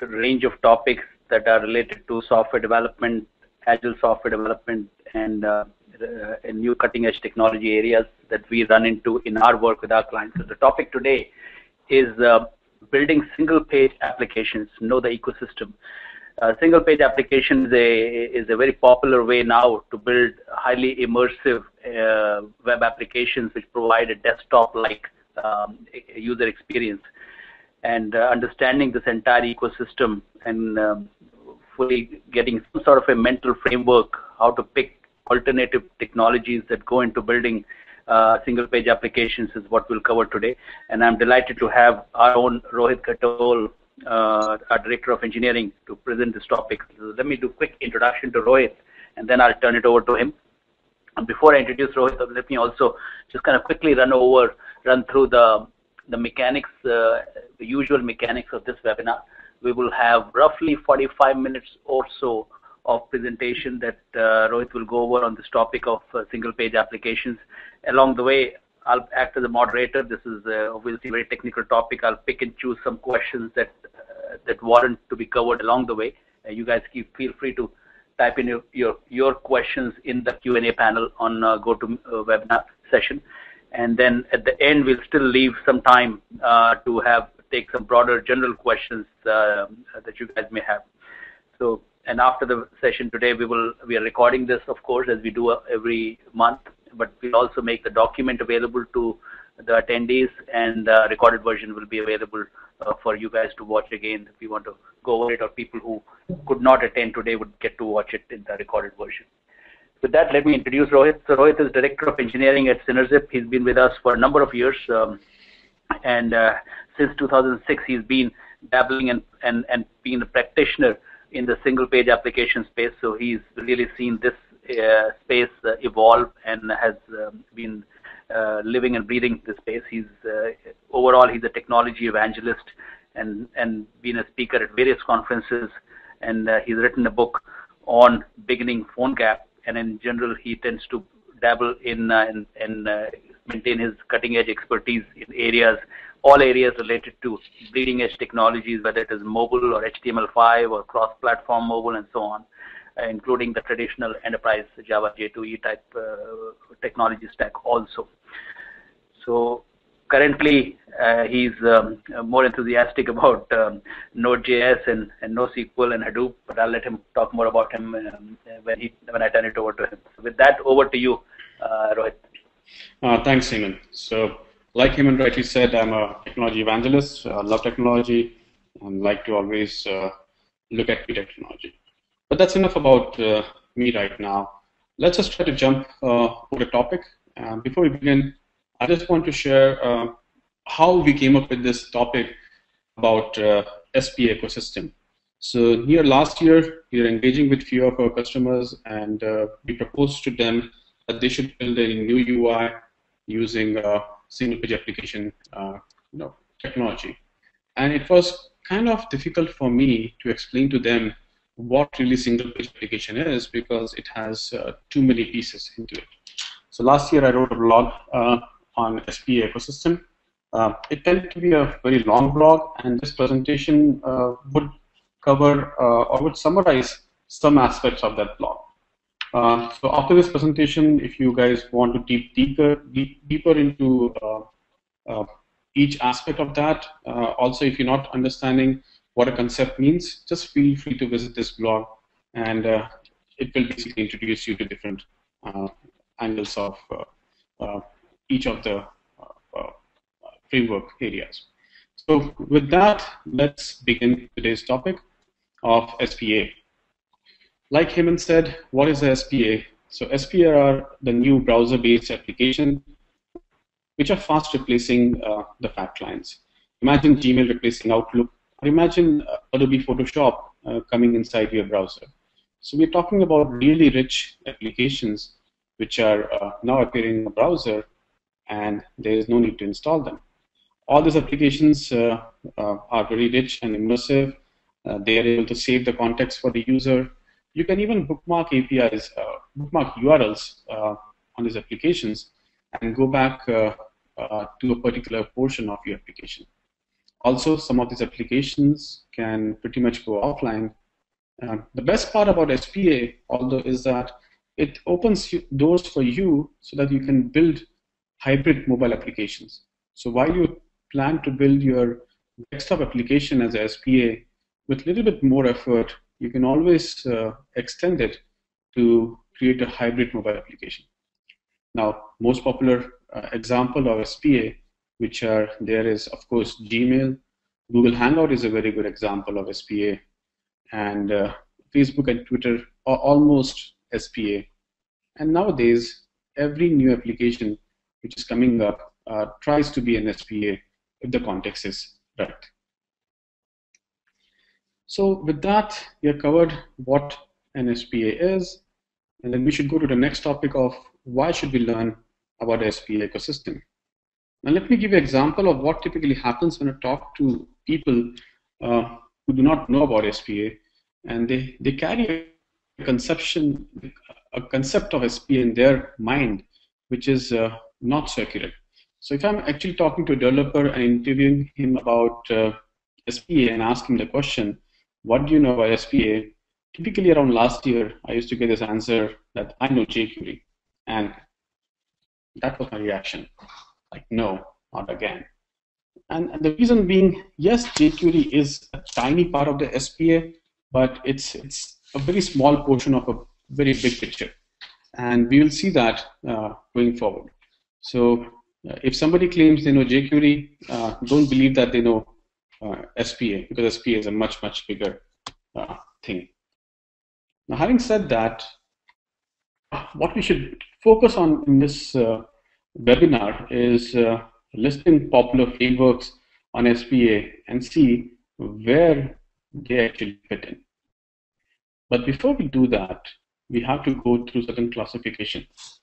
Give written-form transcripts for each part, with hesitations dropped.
range of topics that are related to software development, agile software development, and new cutting-edge technology areas that we run into in our work with our clients. So the topic today is building single-page applications, know the ecosystem. Single-page application is a very popular way now to build highly immersive web applications which provide a desktop-like user experience. And understanding this entire ecosystem and fully getting some sort of a mental framework how to pick alternative technologies that go into building single-page applications is what we'll cover today. And I'm delighted to have our own Rohit Ghatol, our Director of Engineering, to present this topic. So let me do a quick introduction to Rohit, and then I'll turn it over to him. And before I introduce Rohit, let me also just kind of quickly run through the mechanics, the usual mechanics of this webinar. We will have roughly 45 minutes or so of presentation that Rohit will go over on this topic of single-page applications. Along the way, I'll act as a moderator. This is obviously a very technical topic. I'll pick and choose some questions that warrant to be covered along the way. You guys feel free to type in your questions in the Q&A panel on GoToWebinar session. And then at the end, we'll still leave some time to take some broader general questions that you guys may have. So, and after the session today, we are recording this, of course, as we do every month, but we'll also make the document available to the attendees, and the recorded version will be available for you guys to watch again if you want to go over it, or people who could not attend today would get to watch it in the recorded version. With that, let me introduce Rohit. So Rohit is Director of Engineering at Synerzip. He's been with us for a number of years, and since 2006, he's been dabbling and being a practitioner in the single-page application space. So he's really seen this space evolve and has been living and breathing this space. Overall, he's a technology evangelist and been a speaker at various conferences, and he's written a book on beginning PhoneGap. And in general, he tends to dabble in and maintain his cutting-edge expertise in all areas related to bleeding-edge technologies, whether it is mobile or HTML5 or cross-platform mobile and so on, including the traditional enterprise Java J2E type technology stack also. So currently, he's more enthusiastic about NodeJs and NoSQL and Hadoop, but I'll let him talk more about him when I turn it over to him. So with that, over to you, Rohit. Thanks, Yeoman. So, like Yeoman rightly said, I'm a technology evangelist. I love technology and like to always look at new technology. But that's enough about me right now. Let's just try to jump over the topic. Before we begin, I just want to share how we came up with this topic about SPA ecosystem. So here last year, we were engaging with few of our customers, and we proposed to them that they should build a new UI using single-page application technology. And it was kind of difficult for me to explain to them what really single-page application is, because it has too many pieces into it. So last year, I wrote a blog on SPA ecosystem. It tended to be a very long blog, and this presentation would cover or would summarize some aspects of that blog. So after this presentation, if you guys want to deeper into each aspect of that, also if you're not understanding what a concept means, just feel free to visit this blog, and it will basically introduce you to different angles of each of the framework areas. So with that, let's begin today's topic of SPA. Like Yeoman said, what is a SPA? So SPA are the new browser-based application which are fast replacing the fat clients. Imagine Gmail replacing Outlook, or imagine Adobe Photoshop coming inside your browser. So we're talking about really rich applications which are now appearing in the browser, and there is no need to install them. All these applications are very rich and immersive. They are able to save the context for the user. You can even bookmark APIs, bookmark URLs on these applications and go back to a particular portion of your application. Also, some of these applications can pretty much go offline. The best part about SPA, although, is that it opens doors for you so that you can build hybrid mobile applications. So while you plan to build your desktop application as a SPA with a little bit more effort, you can always extend it to create a hybrid mobile application. Now, most popular example of SPA, which are there is, of course, Gmail. Google Hangout is a very good example of SPA, and Facebook and Twitter are almost SPA. And nowadays, every new application which is coming up tries to be an SPA if the context is right. So with that, we have covered what an SPA is, and then we should go to the next topic of why should we learn about the SPA ecosystem. Now let me give you an example of what typically happens when I talk to people who do not know about SPA, and they carry a concept of SPA in their mind, which is not so accurate. So if I'm actually talking to a developer and interviewing him about SPA and ask him the question, what do you know about SPA? Typically around last year, I used to get this answer that I know jQuery. And that was my reaction. Like, no, not again. And the reason being, yes, jQuery is a tiny part of the SPA, but it's a very small portion of a very big picture. And we will see that going forward. So if somebody claims they know jQuery, don't believe that they know SPA, because SPA is a much, much bigger thing. Now, having said that, what we should focus on in this webinar is listing popular frameworks on SPA and see where they actually fit in. But before we do that, we have to go through certain classifications.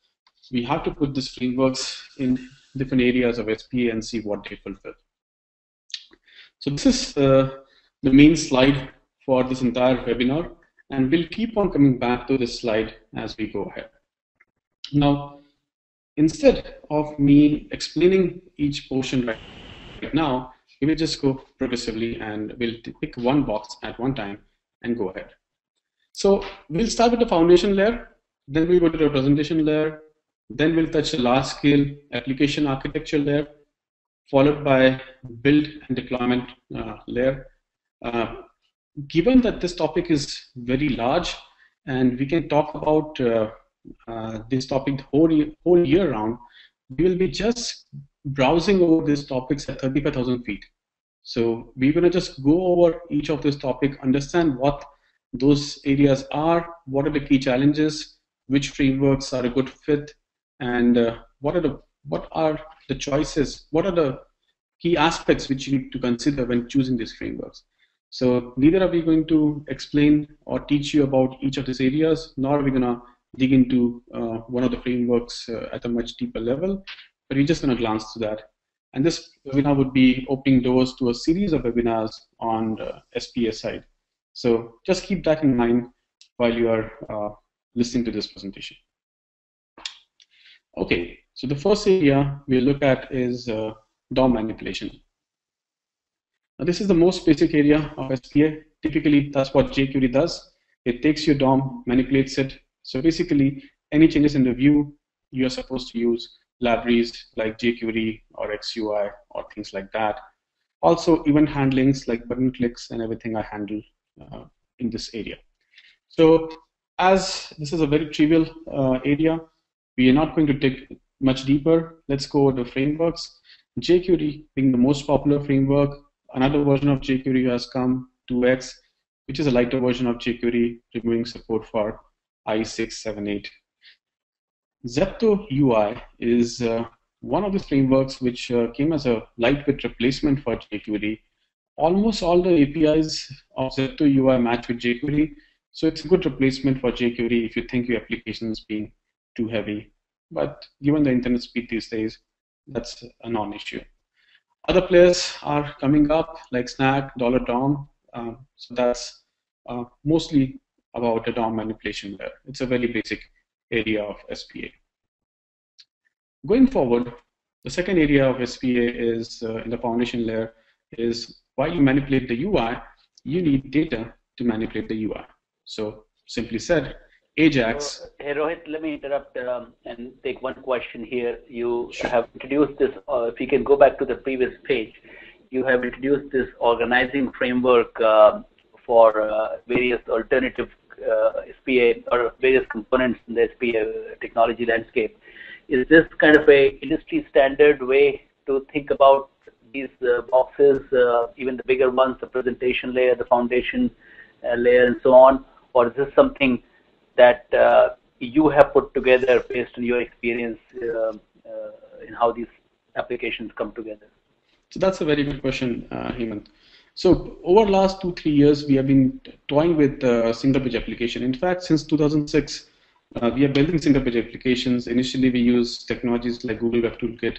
We have to put these frameworks in different areas of SPA and see what they fulfill. So this is the main slide for this entire webinar, and we'll keep on coming back to this slide as we go ahead. Now, instead of me explaining each portion right now, we will just go progressively and we'll pick one box at one time and go ahead. So we'll start with the foundation layer, then we'll go to the representation layer, then we'll touch the large-scale application architecture layer, followed by build and deployment layer. Given that this topic is very large and we can talk about this topic the whole year round, we will be just browsing over these topics at 35,000 feet. So we're going to just go over each of these topics, understand what those areas are, what are the key challenges, which frameworks are a good fit, and what are the choices, what are the key aspects which you need to consider when choosing these frameworks. So neither are we going to explain or teach you about each of these areas, nor are we going to dig into one of the frameworks at a much deeper level, but we're just going to glance through that. And this webinar would be opening doors to a series of webinars on the SPA side. So just keep that in mind while you are listening to this presentation. Okay, so the first area we'll look at is DOM manipulation. Now this is the most basic area of SPA. Typically, that's what jQuery does. It takes your DOM, manipulates it. So basically, any changes in the view, you are supposed to use libraries like jQuery or XUI or things like that. Also, event handlings like button clicks and everything I handle in this area. So as this is a very trivial area, we are not going to dig much deeper. Let's go over the frameworks. jQuery being the most popular framework, another version of jQuery has come, 2X, which is a lighter version of jQuery, removing support for i6, 7, 8. Zepto UI is one of the frameworks which came as a lightweight replacement for jQuery. Almost all the APIs of Zepto UI match with jQuery, so it's a good replacement for jQuery if you think your application is being too heavy. But given the internet speed these days, that's a non-issue. Other players are coming up like Snag, $DOM, so that's mostly about the DOM manipulation layer. It's a very basic area of SPA. Going forward, the second area of SPA is in the foundation layer, is while you manipulate the UI, you need data to manipulate the UI. So simply said, Ajax. Hey Rohit, let me interrupt and take one question here. You have introduced this, if you can go back to the previous page, you have introduced this organizing framework for various alternative SPA or various components in the SPA technology landscape. Is this kind of a industry standard way to think about these boxes, even the bigger ones, the presentation layer, the foundation layer, and so on? Or is this something that you have put together based on your experience in how these applications come together? So that's a very good question, Hemant. So over the last 2-3 years, we have been toying with single page application. In fact, since 2006, we are building single page applications. Initially, we used technologies like Google Web Toolkit,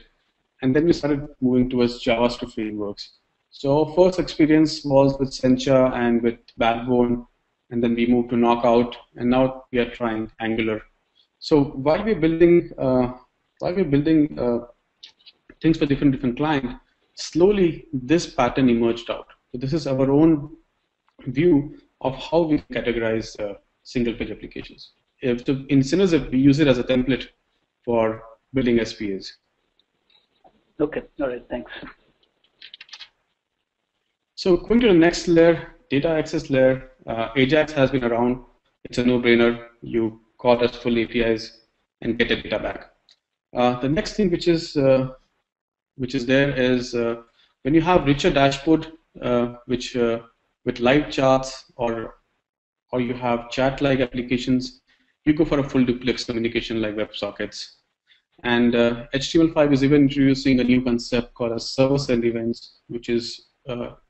and then we started moving towards JavaScript frameworks. So our first experience was with Sencha and with Backbone, and then we moved to Knockout, and now we are trying Angular. So while we're building things for different clients, slowly this pattern emerged out. So this is our own view of how we categorize single page applications. In Synerzip, we use it as a template for building SPAs. Okay, all right, thanks. So going to the next layer, data access layer, Ajax has been around. It's a no-brainer. You call RESTful APIs and get the data back. The next thing which is there is when you have richer dashboard, with live charts or you have chat-like applications, you go for a full duplex communication like WebSockets. And HTML5 is even introducing a new concept called as server-side events, which is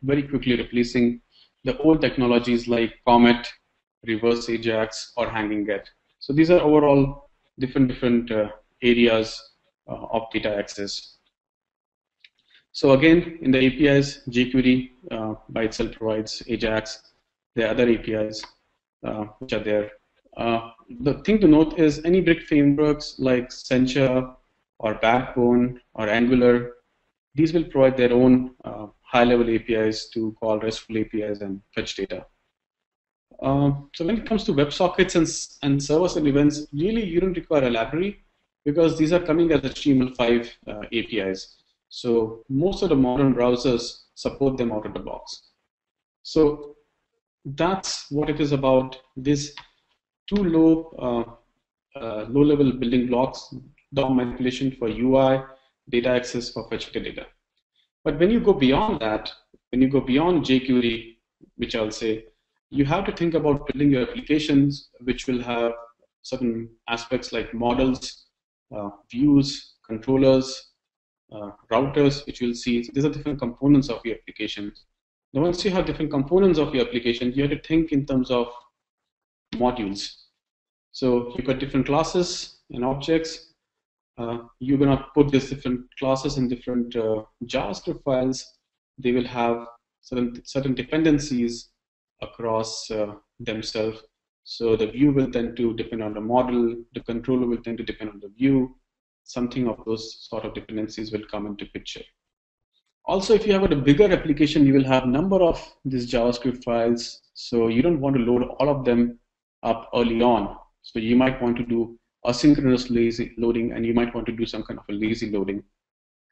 very quickly replacing the old technologies like Comet, Reverse Ajax, or Hanging Get. So these are overall different areas of data access. So again, in the APIs, jQuery by itself provides Ajax. There are other APIs which are there. The thing to note is any brick frameworks like Sencha or Backbone or Angular, these will provide their own high-level APIs to call RESTful APIs and fetch data. So when it comes to WebSockets and server-side events, really you don't require a library because these are coming as HTML5 APIs. So most of the modern browsers support them out of the box. So that's what it is about. These two low-level building blocks, DOM manipulation for UI, data access for fetching data. But when you go beyond that, when you go beyond jQuery, which I'll say, you have to think about building your applications which will have certain aspects like models, views, controllers, routers, which you'll see. So these are different components of your application. Now, once you have different components of your application, you have to think in terms of modules. So you've got different classes and objects. You're going to put these different classes in different JavaScript files. They will have certain dependencies across themselves. So the view will tend to depend on the model. The controller will tend to depend on the view. Something of those sort of dependencies will come into picture. Also, if you have a bigger application, you will have a number of these JavaScript files. So you don't want to load all of them up early on. So you might want to do asynchronous lazy loading, and you might want to do some kind of a lazy loading.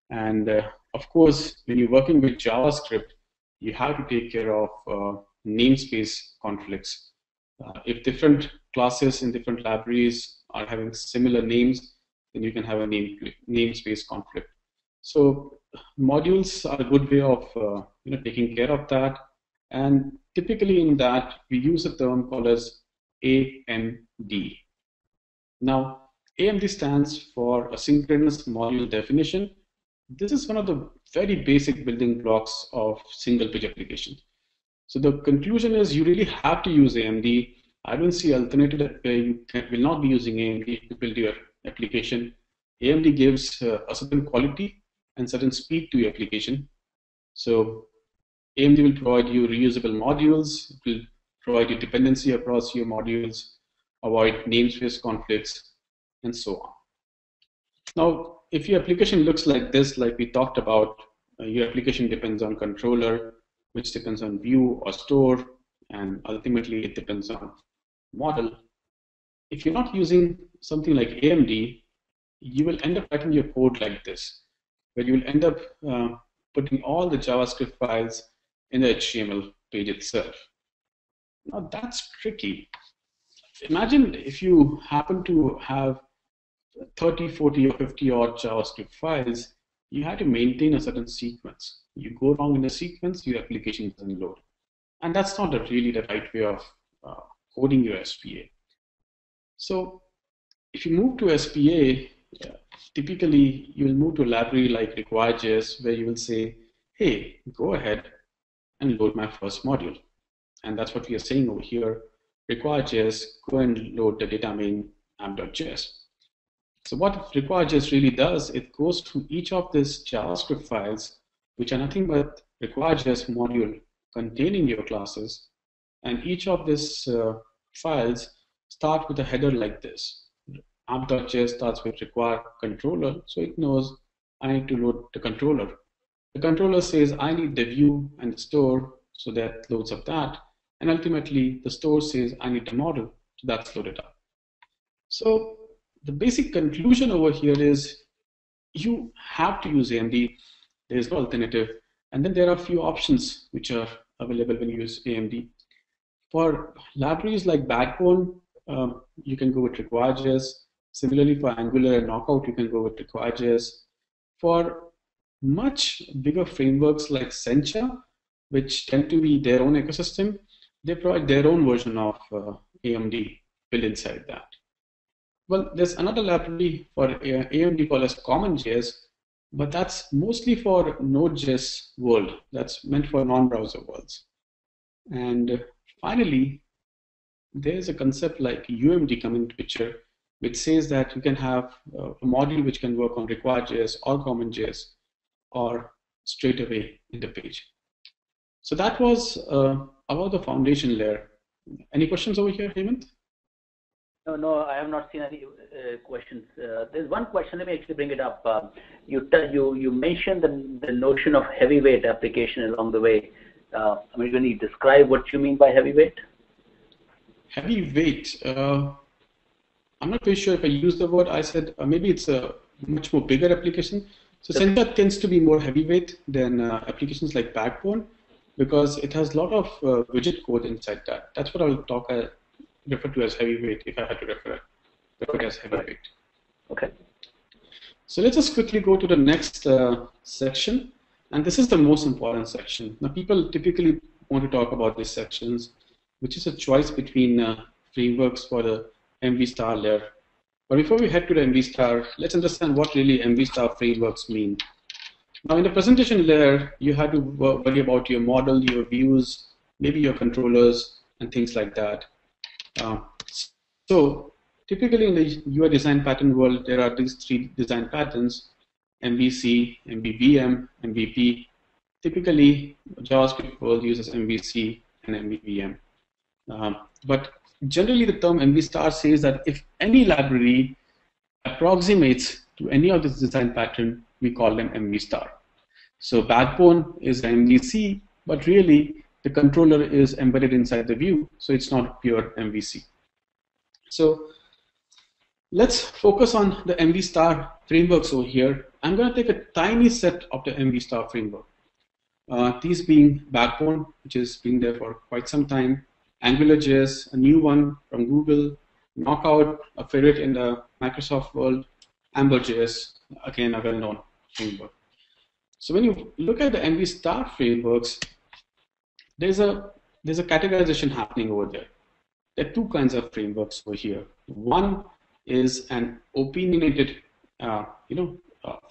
And of course, when you're working with JavaScript, you have to take care of namespace conflicts. If different classes in different libraries are having similar names, then you can have a namespace conflict. So modules are a good way of taking care of that. And typically in that, we use a term called as AMD. Now, AMD stands for Asynchronous Module Definition. This is one of the very basic building blocks of single-page applications. So the conclusion is you really have to use AMD. I don't see alternative where you will not be using AMD to build your application. AMD gives a certain quality and certain speed to your application. So AMD will provide you reusable modules, it will provide you dependency across your modules, avoid namespace conflicts, and so on. Now, if your application looks like this, like we talked about, your application depends on controller, which depends on view or store, and ultimately it depends on model. If you're not using something like AMD, you will end up writing your code like this, where you will end up putting all the JavaScript files in the HTML page itself. Now that's tricky. Imagine if you happen to have 30, 40, or 50 odd JavaScript files, you have to maintain a certain sequence. You go wrong in the sequence, your application doesn't load. And that's not really the right way of coding your SPA. So if you move to SPA, typically you will move to a library like require.js, where you will say, hey, go ahead and load my first module. And that's what we are saying over here. Require.js, go and load the data main app.js. So what require.js really does, it goes through each of these JavaScript files, which are nothing but require.js module containing your classes, and each of these files start with a header like this. App.js starts with require controller, so it knows I need to load the controller. The controller says I need the view and the store, so that loads up that, and ultimately the store says I need the model, so that's loaded up. So the basic conclusion over here is you have to use AMD. There is no alternative. And then there are a few options which are available when you use AMD. For libraries like Backbone, you can go with require.js. Similarly, for Angular and Knockout, you can go with require.js. For much bigger frameworks like Sencha, which tend to be their own ecosystem, they provide their own version of AMD built inside that. Well, there's another library for AMD called as CommonJS, but that's mostly for NodeJs world. That's meant for non-browser worlds. And finally, there's a concept like UMD coming into picture, which says that you can have a module which can work on require.js or CommonJS or straight away in the page. So that was about the foundation layer. Any questions over here, Hemant? No, I have not seen any questions. There's one question. Let me actually bring it up. You mentioned the notion of heavyweight application along the way. I mean, can you describe what you mean by heavyweight? Heavyweight. I'm not very sure if I used the word. I said maybe it's a much more bigger application. So Sencha tends to be more heavyweight than applications like Backbone, because it has a lot of widget code inside that. That's what I'll refer to as heavyweight if I had to refer it as heavyweight. Okay. So let's just quickly go to the next section, and this is the most important section. Now, people typically want to talk about these sections, which is a choice between frameworks for the MV star layer. But before we head to the MV star, let's understand what really MV star frameworks mean. Now, in the presentation layer, you had to worry about your model, your views, maybe your controllers, and things like that. So typically in the UI design pattern world, there are these three design patterns: MVC, MVVM, MVP. Typically, JavaScript world uses MVC and MVVM. But generally, the term MV star says that if any library approximates to any of this design pattern, we call them MV star. So Backbone is MVC, but really the controller is embedded inside the view, so it's not pure MVC. So let's focus on the MV star frameworks over here. I'm going to take a tiny set of the MV star framework. These being Backbone, which has been there for quite some time, AngularJS, a new one from Google, Knockout, a favorite in the Microsoft world, AmberJS, again a well-known framework. So when you look at the MV star frameworks, there's a categorization happening over there. There are two kinds of frameworks over here. One is an opinionated,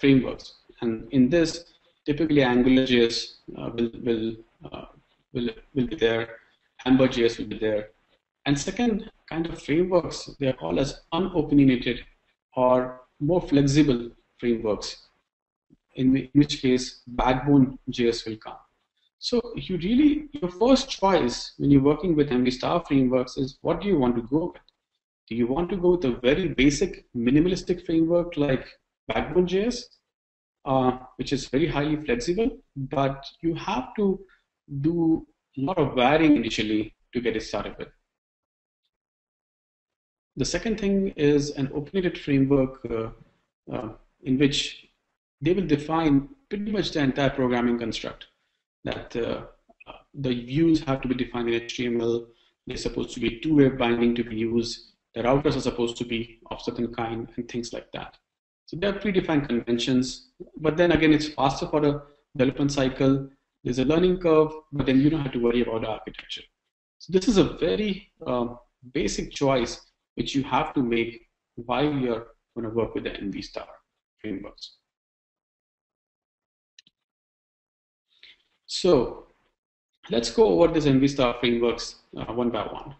frameworks, and in this, typically AngularJS will be there, AmberJS will be there, and second kind of frameworks, they are called as unopinionated or more flexible frameworks, in which case Backbone.js will come. So your first choice when you're working with MV star frameworks is, what do you want to go with? Do you want to go with a very basic minimalistic framework like Backbone.js? which is very highly flexible, but you have to do a lot of varying initially to get it started with. The second thing is an opinionated framework in which they will define pretty much the entire programming construct. That the views have to be defined in HTML. They're supposed to be two-way binding to be used. The routers are supposed to be of certain kind and things like that. So there are predefined conventions, but then again, it's faster for the development cycle. There's a learning curve, but then you don't have to worry about the architecture. So this is a very basic choice which you have to make while you're going to work with the NV Star frameworks. So let's go over this NV Star frameworks one by one.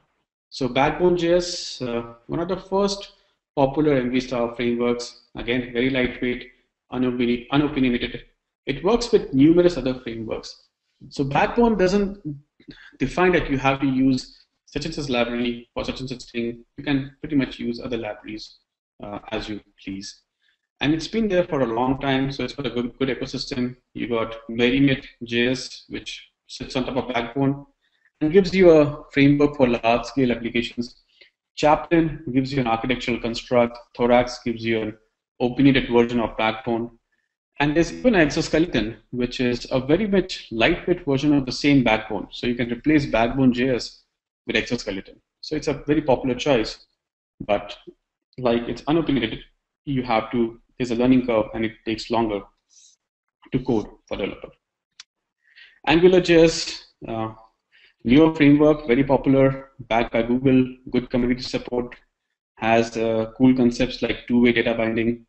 So Backbone.js, one of the first popular NV Star frameworks, again, very lightweight, unopinionated. It works with numerous other frameworks. So Backbone doesn't define that you have to use such and such library for such and such thing. You can pretty much use other libraries as you please. And it's been there for a long time, so it's got a good ecosystem. You got Merrimit.js, which sits on top of Backbone and gives you a framework for large-scale applications. Chaplin gives you an architectural construct. Thorax gives you an opinionated version of Backbone. And there's even an exoskeleton, which is a very much lightweight version of the same Backbone. So you can replace Backbone.js with exoskeleton. So it's a very popular choice, but like it's unopinionated, you have to, there's a learning curve and it takes longer to code for developer. AngularJS, newer framework, very popular, backed by Google, good community support, has cool concepts like two-way data binding,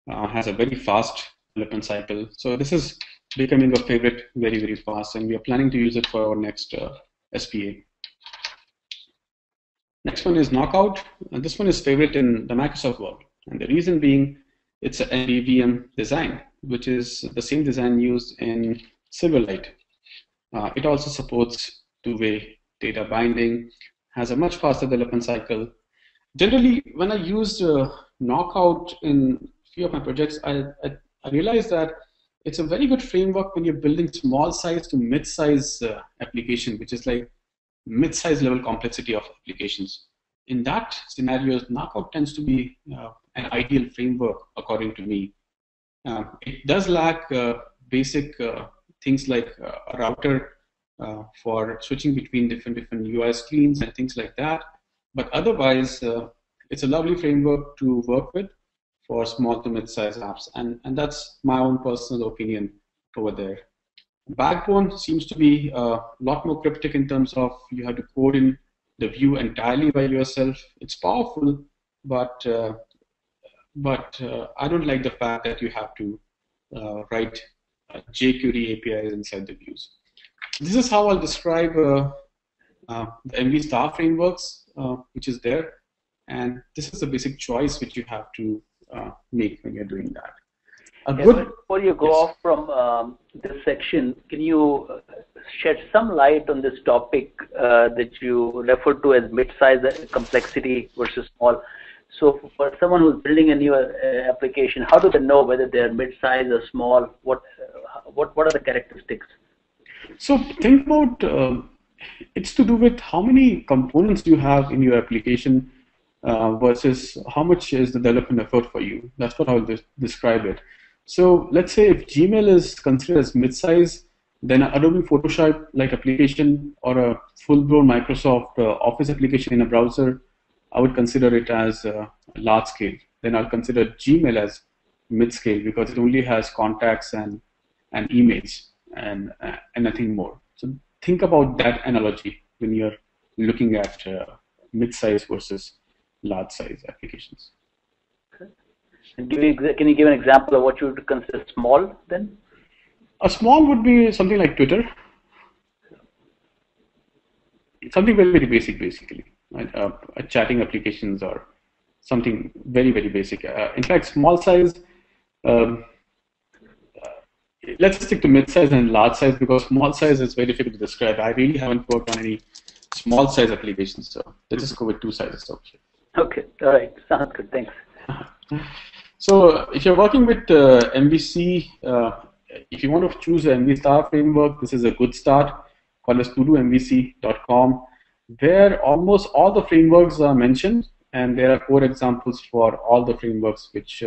has a very fast development cycle. So this is becoming a favorite very, very fast, and we are planning to use it for our next SPA. Next one is Knockout, and this one is favorite in the Microsoft world. And the reason being, it's an MVVM design, which is the same design used in Silverlight. It also supports two-way data binding, has a much faster development cycle. Generally, when I used Knockout in a few of my projects, I realized that it's a very good framework when you're building small size to mid-size application, which is like mid-size level complexity of applications. In that scenario, Knockout tends to be an ideal framework, according to me. It does lack basic things like a router for switching between different UI screens and things like that. But otherwise, it's a lovely framework to work with for small to mid-size apps. And that's my own personal opinion over there. Backbone seems to be a lot more cryptic in terms of you have to code in the view entirely by yourself. It's powerful, but I don't like the fact that you have to write jQuery APIs inside the views. This is how I'll describe the NV Star frameworks, which is there, and this is the basic choice which you have to make when you're doing that. Before you go off from this section, can you shed some light on this topic that you referred to as mid-size complexity versus small? So for someone who's building a new application, how do they know whether they're mid-size or small? What are the characteristics? So think about, it's to do with how many components you have in your application versus how much is the development effort for you. That's what I'll describe it. So let's say if Gmail is considered as mid-size, then an Adobe Photoshop-like application or a full-blown Microsoft Office application in a browser, I would consider it as large scale. Then I'll consider Gmail as mid-scale because it only has contacts and emails and nothing more. So think about that analogy when you're looking at mid-size versus large-size applications. Okay. And can you give an example of what you would consider small then? A small would be something like Twitter. Something very, very basic, basically. Right? Chatting applications or something very, very basic. In fact, small size, let's stick to mid-size and large size because small size is very difficult to describe. I really haven't worked on any small size applications, so let's just go with two sizes. Okay, all right, sounds good, thanks. So if you're working with MVC, if you want to choose an MV Star framework, this is a good start. Call us tudumvc.com, where almost all the frameworks are mentioned, and there are core examples for all the frameworks which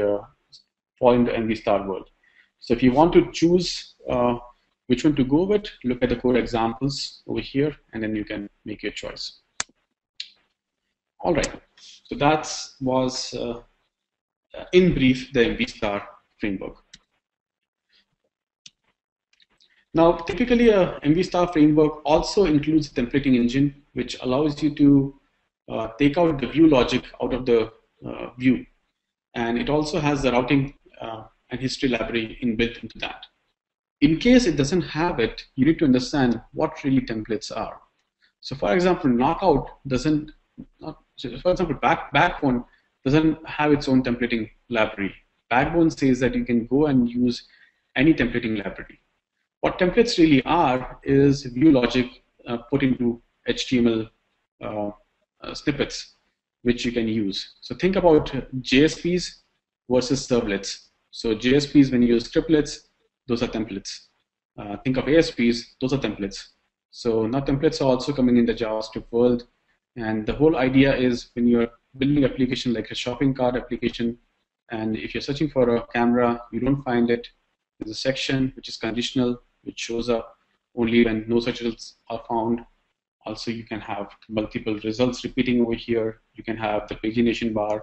fall in the MV Star world. So if you want to choose which one to go with, look at the core examples over here, and then you can make your choice. All right, so that was in brief the MV Star framework. Now, typically a MV Star framework also includes a templating engine, which allows you to take out the view logic out of the view. And it also has the routing and history library inbuilt into that. In case it doesn't have it, you need to understand what really templates are. So for example, Knockout doesn't, for example, Backbone doesn't have its own templating library. Backbone says that you can go and use any templating library. What templates really are is view logic put into HTML snippets, which you can use. So think about JSPs versus servlets. So JSPs, when you use scriptlets, those are templates. Think of ASPs, those are templates. So now templates are also coming in the JavaScript world. And the whole idea is when you're building an application like a shopping cart application, and if you're searching for a camera, you don't find it, there's a section which is conditional, which shows up only when no such results are found. Also, you can have multiple results repeating over here. You can have the pagination bar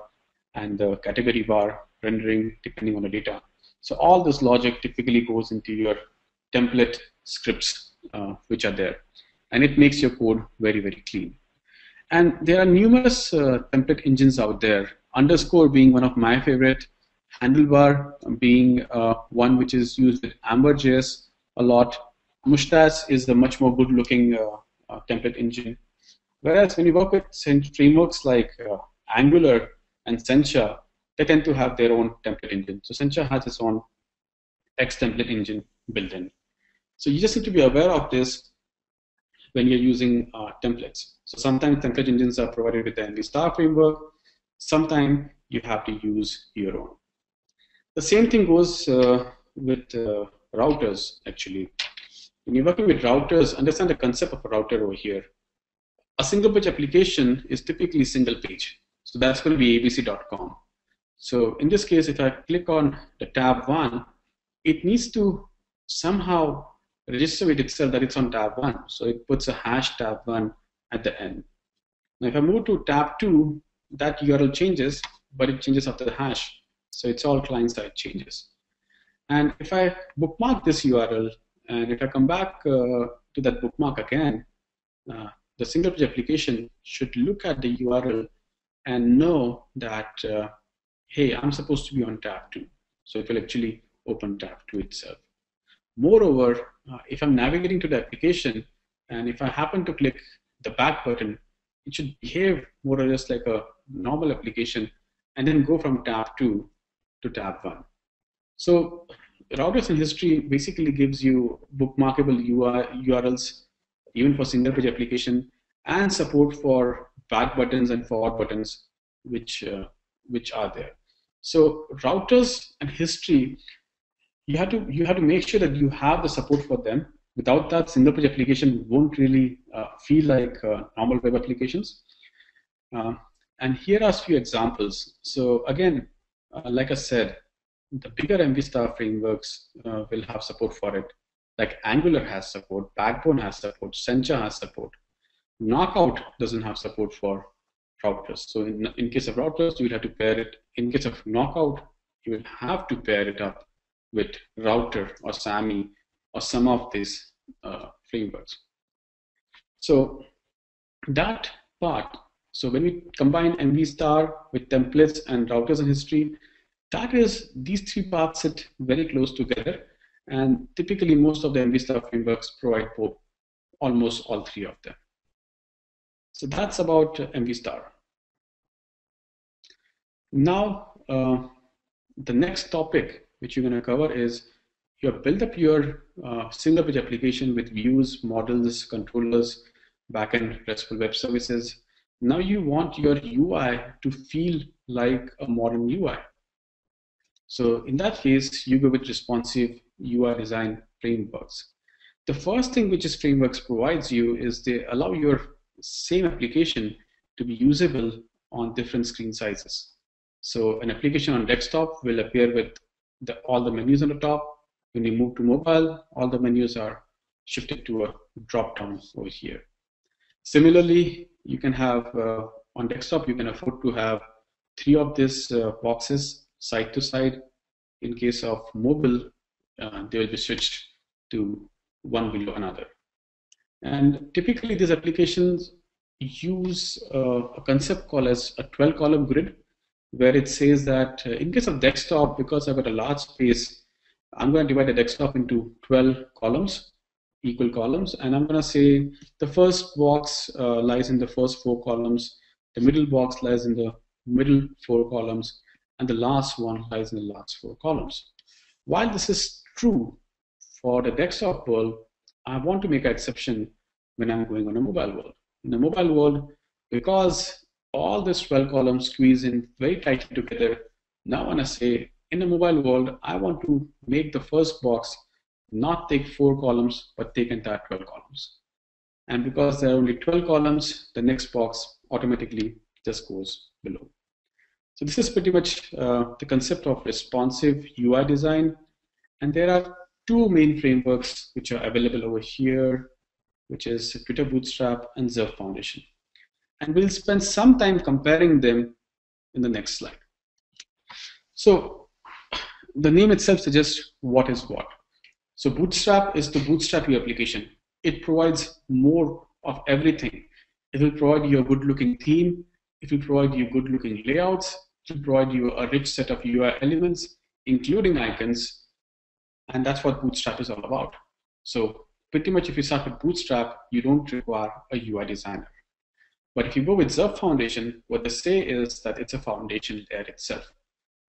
and the category bar rendering depending on the data. So all this logic typically goes into your template scripts which are there. And it makes your code very, very clean. And there are numerous template engines out there, Underscore being one of my favorite, Handlebar being one which is used with Amber.js a lot. Mustache is a much more good-looking template engine. Whereas when you work with frameworks like Angular and Sencha, they tend to have their own template engine. So Sencha has its own X template engine built in. So you just need to be aware of this when you're using templates. So sometimes template engines are provided with the MV Star framework. Sometimes you have to use your own. The same thing goes with routers, actually. When you're working with routers, understand the concept of a router over here. A single page application is typically single page. So that's going to be abc.com. So in this case, if I click on the tab 1, it needs to somehow register with itself that it's on tab 1. So it puts a hash tab 1 at the end. Now if I move to tab 2, that URL changes, but it changes after the hash. So it's all client-side changes. And if I bookmark this URL, and if I come back to that bookmark again, the single page application should look at the URL and know that, hey, I'm supposed to be on tab 2. So it will actually open tab 2 itself. Moreover, if I'm navigating to the application, and if I happen to click the back button, it should behave more or less like a normal application and then go from tab 2 to tab 1. So routers in history basically gives you bookmarkable URLs, even for single page application, and support for back buttons and forward buttons, which are there. So routers and history, you have to make sure that you have the support for them. Without that, single page application won't really feel like normal web applications. And here are a few examples. So again, like I said, the bigger MV Star frameworks will have support for it. Like Angular has support, Backbone has support, Sencha has support. Knockout doesn't have support for routers. So in case of routers, you will have to pair it. In case of Knockout, you will have to pair it up with Router or SAMI or some of these frameworks. So that part, so when we combine MV Star with templates and routers and history, that is, these three parts sit very close together, and typically most of the MV Star frameworks provide both, almost all three of them. So that's about MV Star. Now, the next topic which you're going to cover is you have built up your single page application with views, models, controllers, backend RESTful web services. Now you want your UI to feel like a modern UI. So in that case, you go with responsive UI design frameworks. The first thing which this frameworks provides you is they allow your same application to be usable on different screen sizes. So an application on desktop will appear with all the menus on the top. When you move to mobile, all the menus are shifted to a drop-down over here. Similarly, you can have on desktop, you can afford to have 3 of these boxes side to side. In case of mobile, they will be switched to one below another. And typically, these applications use a concept called as a 12-column grid, where it says that in case of desktop, because I've got a large space, I'm going to divide the desktop into 12 columns, equal columns, and I'm going to say the first box lies in the first 4 columns, the middle box lies in the middle 4 columns, and the last one lies in the last 4 columns. While this is true for the desktop world, I want to make an exception when I'm going on a mobile world. In a mobile world, because all these 12 columns squeeze in very tightly together, now when I say in a mobile world, I want to make the first box not take 4 columns, but take entire 12 columns. And because there are only 12 columns, the next box automatically just goes below. So this is pretty much the concept of responsive UI design. And there are 2 main frameworks which are available over here, which is Twitter Bootstrap and Zerf Foundation. And we'll spend some time comparing them in the next slide. So the name itself suggests what is what. So Bootstrap is the bootstrap your application. It provides more of everything. It will provide you a good-looking theme. It will provide you good-looking layouts. It will provide you a rich set of UI elements, including icons. And that's what Bootstrap is all about. So pretty much if you start with Bootstrap, you don't require a UI designer. But if you go with Zerf Foundation, what they say is that it's a foundation layer itself.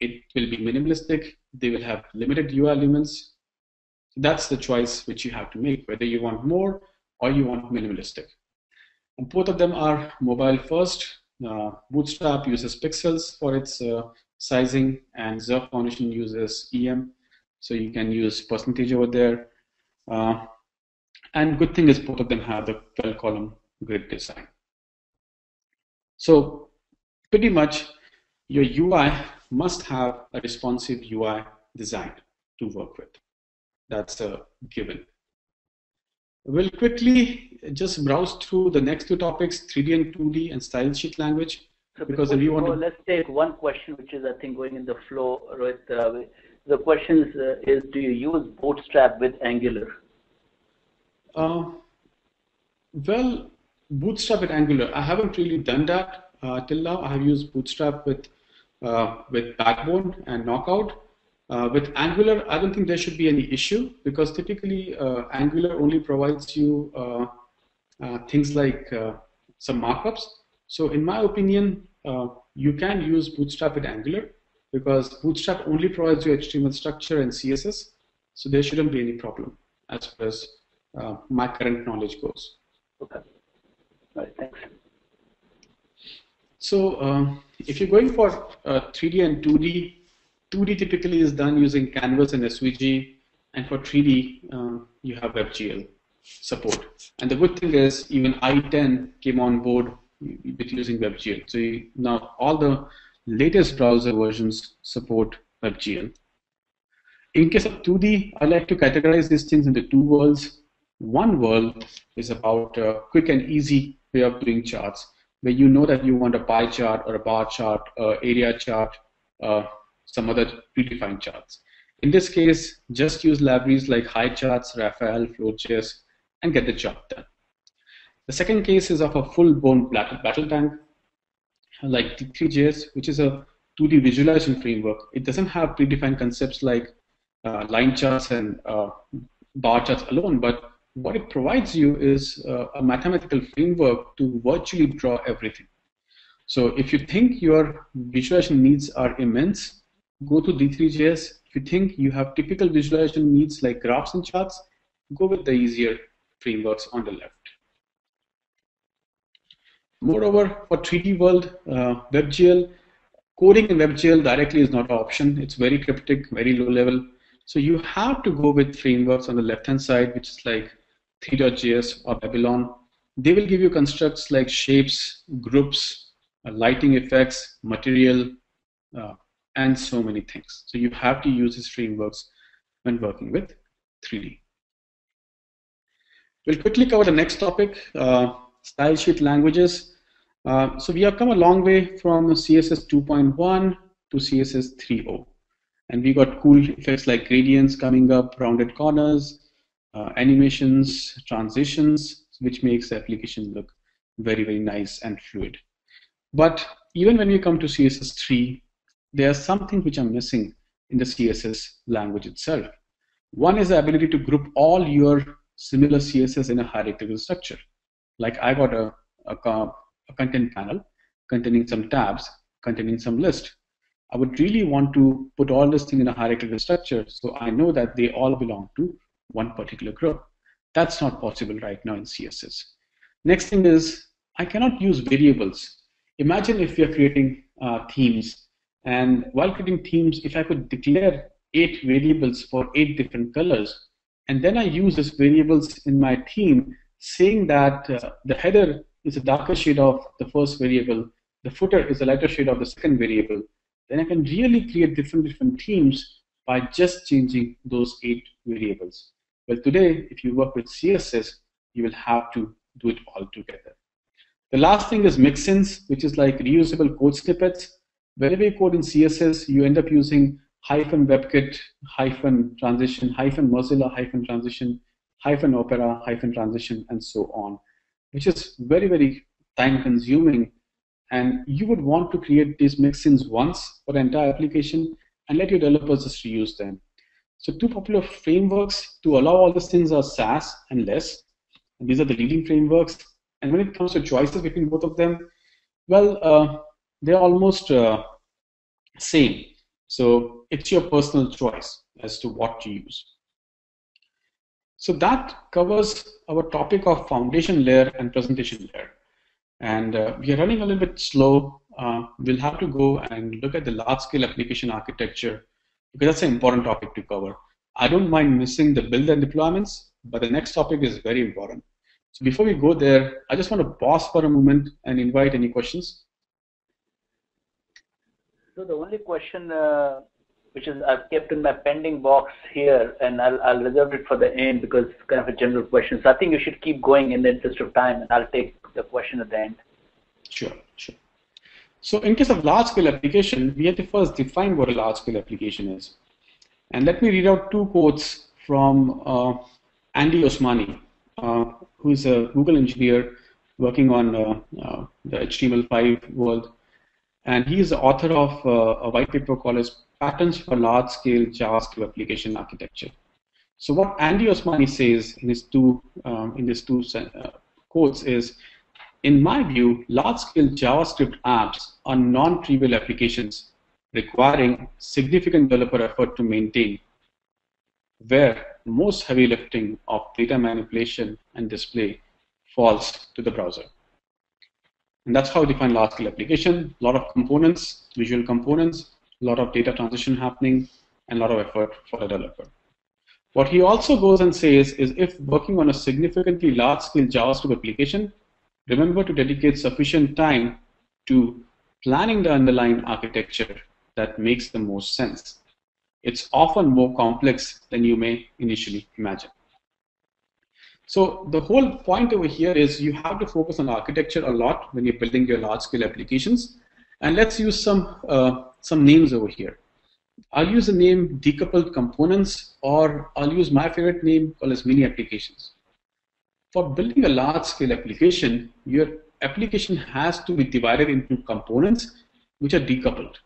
It will be minimalistic. They will have limited UI elements. That's the choice which you have to make, whether you want more or you want minimalistic. And both of them are mobile first. Bootstrap uses pixels for its sizing, and Zerf Foundation uses EM. So you can use percentage over there. And good thing is both of them have the 12-column grid design. So pretty much your UI must have a responsive UI design to work with. That's a given. We'll quickly just browse through the next 2 topics, 3D and 2D and style sheet language. So because we want to... let's take one question, which is, I think, going in the flow. Rohit, the question is, do you use Bootstrap with Angular? Well, Bootstrap with Angular, I haven't really done that till now. I have used Bootstrap with Backbone and Knockout. With Angular, I don't think there should be any issue, because typically Angular only provides you things like some markups. So in my opinion, you can use Bootstrap with Angular, because Bootstrap only provides you HTML structure and CSS. So there shouldn't be any problem as far as my current knowledge goes. Okay. All right, thanks. So if you're going for 3D and 2D, 2D typically is done using Canvas and SVG, and for 3D, you have WebGL support. And the good thing is, even i10 came on board with using WebGL. So now all the latest browser versions support WebGL. In case of 2D, I like to categorize these things into 2 worlds. One world is about a quick and easy way of doing charts, where you know that you want a pie chart or a bar chart, area chart, some other predefined charts. In this case, just use libraries like HighCharts, Raphael, Flow.js, and get the job done. The second case is of a full-blown battle tank, like D3.js, which is a 2D visualization framework. It doesn't have predefined concepts like line charts and bar charts alone, but what it provides you is a mathematical framework to virtually draw everything. So if you think your visualization needs are immense, go to D3.js. If you think you have typical visualization needs like graphs and charts, go with the easier frameworks on the left. Moreover, for 3D world, WebGL, Coding in WebGL directly is not an option. It's very cryptic, very low level. So you have to go with frameworks on the left-hand side, which is like 3.js or Babylon. They will give you constructs like shapes, groups, lighting effects, material, and so many things. So you have to use these frameworks when working with 3D. We'll quickly cover the next topic, style sheet languages. So we have come a long way from CSS 2.1 to CSS 3.0. And we got cool effects like gradients coming up, rounded corners, animations, transitions, which makes the application look very, very nice and fluid. But even when we come to CSS 3, there are some things which are missing in the CSS language itself. One is the ability to group all your similar CSS in a hierarchical structure. Like I got a content panel containing some tabs, containing some list. I would really want to put all this thing in a hierarchical structure so I know that they all belong to one particular group. That's not possible right now in CSS. Next thing is I cannot use variables. Imagine if we are creating themes, and while creating themes, if I could declare 8 variables for 8 different colors, and then I use these variables in my theme, saying that the header is a darker shade of the first variable, the footer is a lighter shade of the second variable, then I can really create different themes by just changing those 8 variables. Well, today, if you work with CSS, you will have to do it all together. The last thing is mixins, which is like reusable code snippets. Whenever you code in CSS, you end up using -WebKit, -transition, -Mozilla, -transition, -Opera, -transition, and so on, which is very, very time consuming. And you would want to create these mixins once for the entire application and let your developers just reuse them. So 2 popular frameworks to allow all these things are Sass and Less. And these are the leading frameworks. And when it comes to choices between both of them, well, they're almost same. So it's your personal choice as to what to use. So that covers our topic of foundation layer and presentation layer. And we are running a little bit slow. We'll have to go and look at the large-scale application architecture because that's an important topic to cover. I don't mind missing the build and deployments, but the next topic is very important. So before we go there, I just want to pause for a moment and invite any questions. So the only question which is I've kept in my pending box here, and I'll reserve it for the end because it's kind of a general question. So I think you should keep going in the interest of time, and I'll take the question at the end. Sure. So in case of large-scale application, we have to first define what a large-scale application is. And let me read out 2 quotes from Andy Osmani, who is a Google engineer working on the HTML5 world. And he is the author of a white paper called as Patterns for Large-Scale JavaScript Application Architecture. So what Andy Osmani says in his two quotes is, in my view, large-scale JavaScript apps are non-trivial applications requiring significant developer effort to maintain, where most heavy lifting of data manipulation and display falls to the browser. And that's how we define large-scale application. A lot of components, visual components, a lot of data transition happening, and a lot of effort for the developer. What he also goes and says is, if working on a significantly large-scale JavaScript application, remember to dedicate sufficient time to planning the underlying architecture that makes the most sense. It's often more complex than you may initially imagine. So the whole point over here is you have to focus on architecture a lot when you're building your large-scale applications. And let's use some names over here. I'll use the name decoupled components, or I'll use my favorite name called as mini applications. For building a large-scale application, your application has to be divided into components which are decoupled.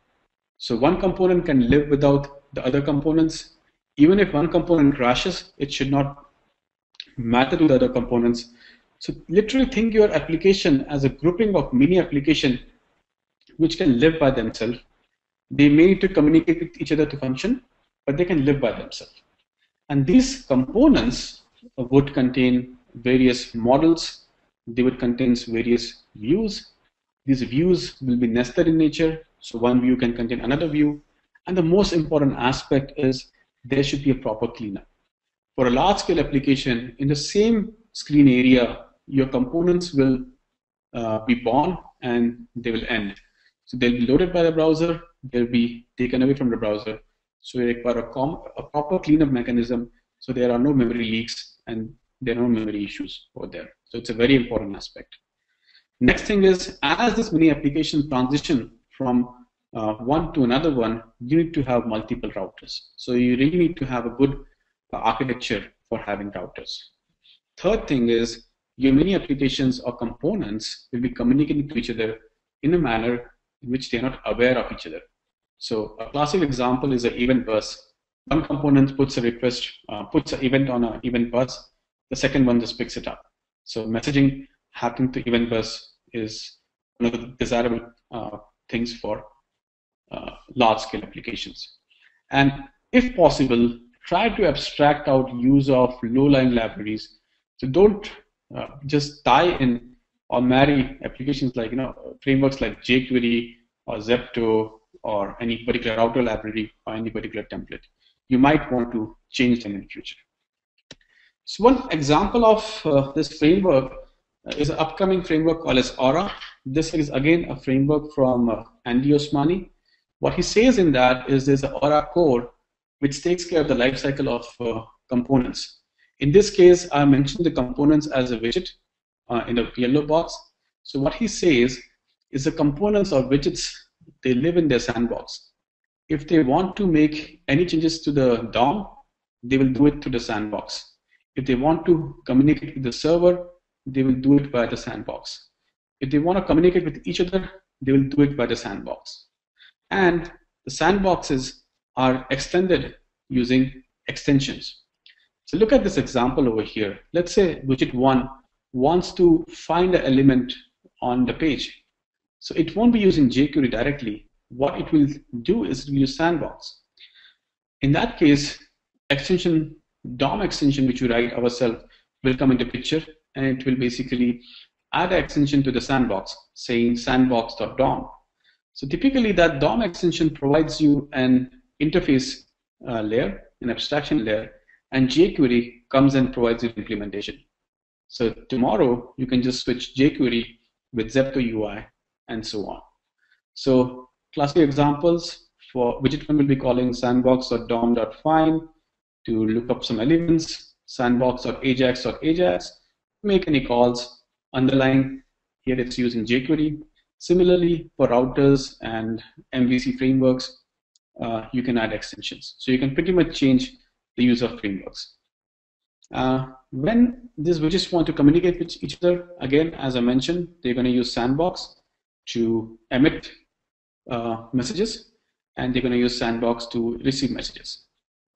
So one component can live without the other components. Even if one component crashes, it should not matter to the other components. So literally think your application as a grouping of mini applications which can live by themselves. They may need to communicate with each other to function, but they can live by themselves. And these components would contain various models. They would contain various views. These views will be nested in nature. So one view can contain another view. And the most important aspect is there should be a proper cleanup. For a large-scale application, in the same screen area, your components will be born and they will end. So they'll be loaded by the browser, they'll be taken away from the browser. So we require a proper cleanup mechanism so there are no memory leaks and there are no memory issues over there. So it's a very important aspect. Next thing is, as this many applications transition from one to another one, you need to have multiple routers. So you really need to have a good architecture for having routers. Third thing is, your many applications or components will be communicating to each other in a manner in which they are not aware of each other. So a classic example is an event bus. One component puts a request, puts an event on an event bus. The second one just picks it up. So messaging happening to event bus is one of the desirable things for large-scale applications. And if possible, try to abstract out use of low-lying libraries. So don't just tie in or marry applications like frameworks like jQuery or Zepto or any particular router library or any particular template. You might want to change them in the future. So one example of this framework is an upcoming framework called as Aura. This is again a framework from Andy Osmani. What he says in that is there's an Aura core which takes care of the life cycle of components. In this case, I mentioned the components as a widget in the yellow box. So what he says is the components or widgets, they live in their sandbox. If they want to make any changes to the DOM, they will do it through the sandbox. If they want to communicate with the server, they will do it by the sandbox. If they want to communicate with each other, they will do it by the sandbox. And the sandboxes are extended using extensions. So look at this example over here. Let's say widget 1 wants to find an element on the page. So it won't be using jQuery directly. What it will do is it will use sandbox. In that case, extension, DOM extension, which we write ourselves, will come into picture, and it will basically add an extension to the sandbox, saying sandbox.dom. So typically that DOM extension provides you an interface layer, an abstraction layer, and jQuery comes and provides you implementation. So tomorrow you can just switch jQuery with Zepto UI and so on. So classic examples for widget 1 will be calling sandbox.dom.find to look up some elements, sandbox.ajax.ajax, make any calls. Underlying here it's using jQuery. Similarly, for routers and MVC frameworks, you can add extensions. So you can pretty much change the use of frameworks. When these widgets want to communicate with each other, again, as I mentioned, they're going to use sandbox to emit messages, and they're going to use sandbox to receive messages.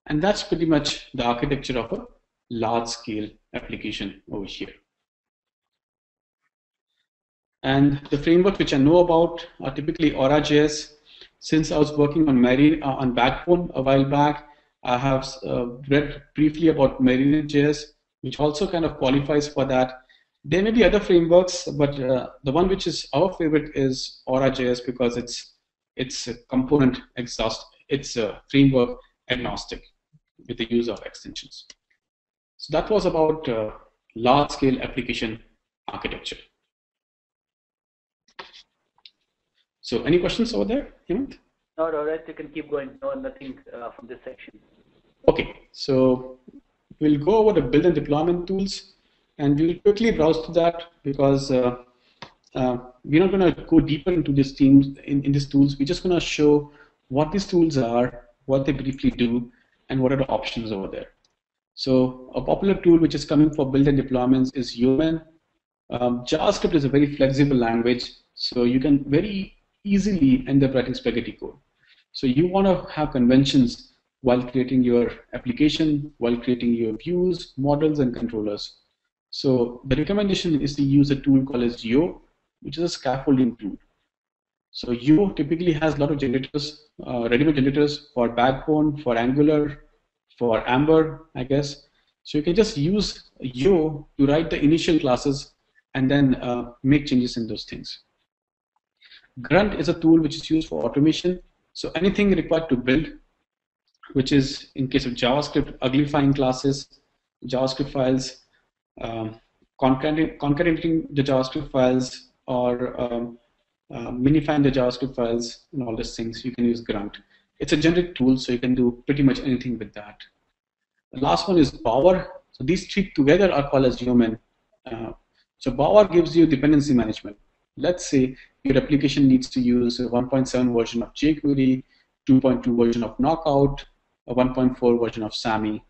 And that's pretty much the architecture of a large-scale application over here. And the framework which I know about are typically Aura.js. Since I was working on Backbone a while back, I have read briefly about Mariner.js, which also kind of qualifies for that. There may be other frameworks, but the one which is our favorite is Aura.js because it's a component exhaust, it's a framework agnostic with the use of extensions. So that was about large-scale application architecture. So any questions over there, Hemant? No, Rohit, you can keep going. No, nothing from this section. Okay, so we'll go over the build and deployment tools, and we'll quickly browse to that because we're not going to go deeper into these themes in these tools. We're just going to show what these tools are, what they briefly do, and what are the options over there. So a popular tool which is coming for build and deployments is Yeoman. JavaScript is a very flexible language, so you can very easily end up writing spaghetti code. So you want to have conventions while creating your application, while creating your views, models, and controllers. So the recommendation is to use a tool called as Yo, which is a scaffolding tool. So Yo typically has a lot of generators, ready-made generators for Backbone, for Angular, for Amber, I guess. So you can just use Yo to write the initial classes and then make changes in those things. Grunt is a tool which is used for automation. So anything required to build, which is in case of JavaScript, uglifying classes, JavaScript files, concatenating the JavaScript files, or minifying the JavaScript files, and all these things, you can use Grunt. It's a generic tool, so you can do pretty much anything with that. The last one is Bower. So these three together are called as Yeoman. So Bower gives you dependency management. Let's say your application needs to use a 1.7 version of jQuery, 2.2 version of Knockout, a 1.4 version of SAMI,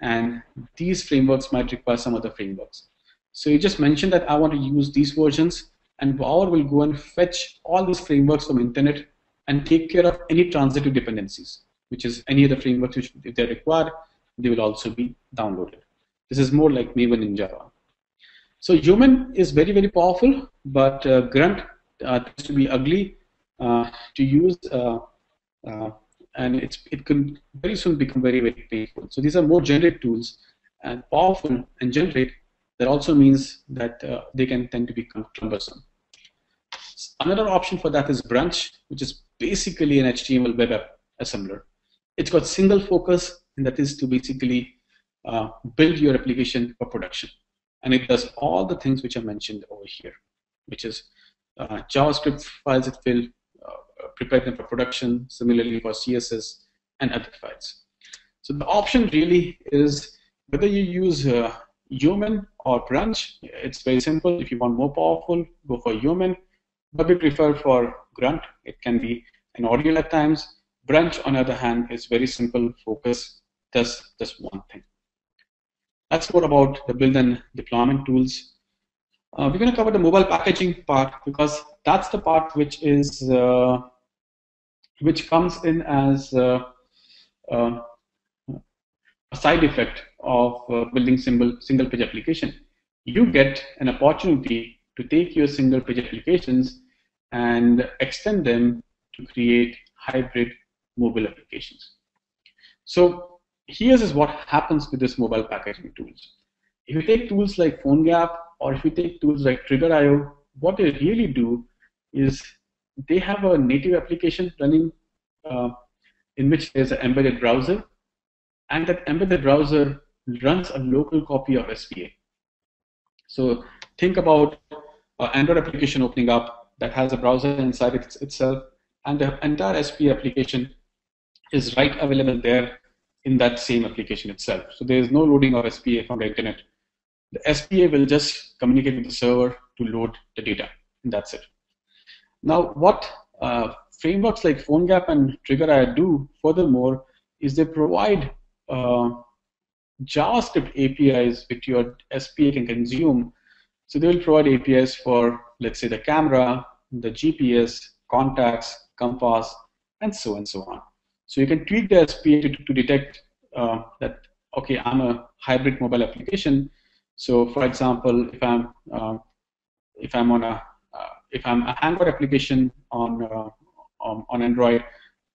and these frameworks might require some other frameworks. So you just mention that I want to use these versions, and Bower will go and fetch all these frameworks from internet and take care of any transitive dependencies, which is any other frameworks which, if they're required, they will also be downloaded. This is more like Maven in Java. So Yeoman is very, very powerful, but Grunt tends to be ugly to use, and it can very soon become very, very painful. So these are more generic tools, and powerful and generic. That also means that they can tend to become cumbersome. Another option for that is Brunch, which is basically an HTML web app assembler. It's got single focus, and that is to basically build your application for production. And it does all the things which I mentioned over here, which is JavaScript files it will prepare them for production, similarly for CSS and other files. So the option really is whether you use Yeoman or Brunch. It's very simple. If you want more powerful, go for Yeoman. But we prefer for Grunt. It can be an audio at times. Brunch, on the other hand, is very simple, focus, does just one thing. That's more about the build and deployment tools. We're going to cover the mobile packaging part because that's the part which is which comes in as a side effect of building single page application. You get an opportunity to take your single page applications and extend them to create hybrid mobile applications. So here's what happens with this mobile packaging tools. If you take tools like PhoneGap or if you take tools like Trigger.io, what they really do is they have a native application running in which there's an embedded browser, and that embedded browser runs a local copy of SPA. So think about an Android application opening up that has a browser inside itself, and the entire SPA application is right available there in that same application itself. So there is no loading of SPA from the internet. The SPA will just communicate with the server to load the data, and that's it. Now, what frameworks like PhoneGap and Trigger.io do, furthermore, is they provide JavaScript APIs which your SPA can consume. So they will provide APIs for, let's say, the camera, the GPS, contacts, compass, and so on. So you can tweak the SPA to detect that, okay, I'm a hybrid mobile application. So, for example, if I'm an Android application on Android,